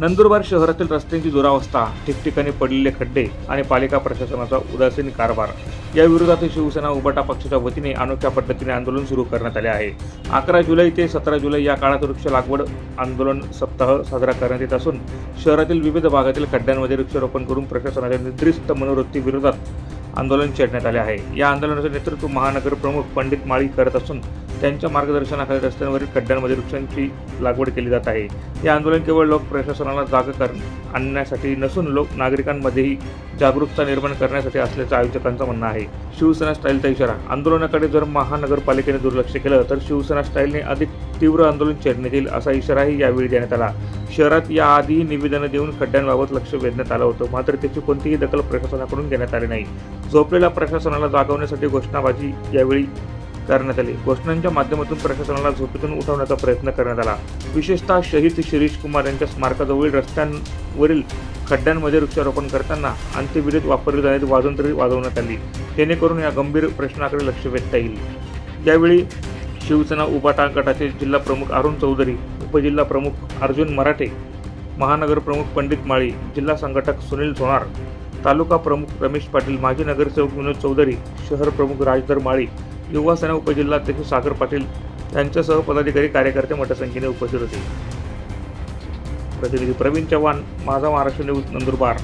नंदुरबार शहरातील रस्त्यांची दुरावस्था, ठिकठिकाणी पडलेले खड्डे आणि पालिका प्रशासनाचा उदासीन कारभार या विरोधात शिवसेना उबाटा पक्षाच्या वतीने अनोख्या पद्धतीने आंदोलन सुरू करण्यात आले आहे। 11 जुलै ते 17 जुलै या काळात वृक्ष लागवड आंदोलन सप्ताह साजरा करण्यात येत असून शहरातील विविध भागातील खड्ड्यांमध्ये वृक्षारोपण करून प्रशासनाच्या निर्दिष्ट मनोवृत्ती विरोधात आंदोलन छेडण्यात आले आहे। या आंदोलनाचे नेतृत्व महानगर प्रमुख पंडित माळी करत असून त्यांच्या मार्गदर्शनाखाली रस्त्यांवरील खड्ड्यांमध्ये वृक्षांची लागवड केली जात आहे। हे आंदोलन केवळ लोक प्रशासनाला जागा आणण्यासाठी नसून नागरिकांमध्येही जागरूकता निर्माण करण्यासाठी असल्याचं आयोजकांचं म्हणणं आहे। शिवसेना स्टाईलचा इशारा, आंदोलनाकडे जर महानगरपालिकेने दुर्लक्ष केलं तर शिवसेना स्टाईलने अधिक तीव्र आंदोलन छेडण्यात येईल असा इशाराही यावेळी देण्यात आला। शहरात याआधी निवेदनं देऊन खड्ड्यांबाबत लक्ष वेधण्यात आलं होतं, मात्र त्याची कोणतीही दखल प्रशासनाकडून घेण्यात आली नाही। झोपलेल्या प्रशासनाला जागवण्यासाठी घोषणाबाजी यावेळी करण्यात आली। घोषणांच्या माध्यमातून प्रशासनाला झोपेतून उठवण्याचा प्रयत्न करण्यात आला। विशेषतः शहीद शिरीष कुमार यांच्या स्मारकाजवळील रस्त्यांवरील खड्ड्यांमध्ये वृक्षारोपण करताना अंत्यविधीत वापरली जाणारी वाजंत्री वाजवण्यात आली, जेणेकरून या गंभीर प्रश्नाकडे लक्ष वेधता येईल। यावेळी शिवसेना उबाटा गटाचे जिल्हा प्रमुख अरुण चौधरी, उपजिल्हा प्रमुख अर्जुन मराठे, महानगर प्रमुख पंडित माळी, जिल्हा संघटक सुनील सोनार, तालुका प्रमुख रमेश पाटील, माजी नगरसेवक विनोद चौधरी, शहर प्रमुख राजधर माळी, युवा सेना उपजिल्हाध्यक्ष सागर पाटील यांच्यासह पदाधिकारी कार्यकर्ते मोठ्या संख्येने उपस्थित होते। प्रतिनिधी प्रवीण चव्हाण, माझा महाराष्ट्र न्यूज, नंदुरबार।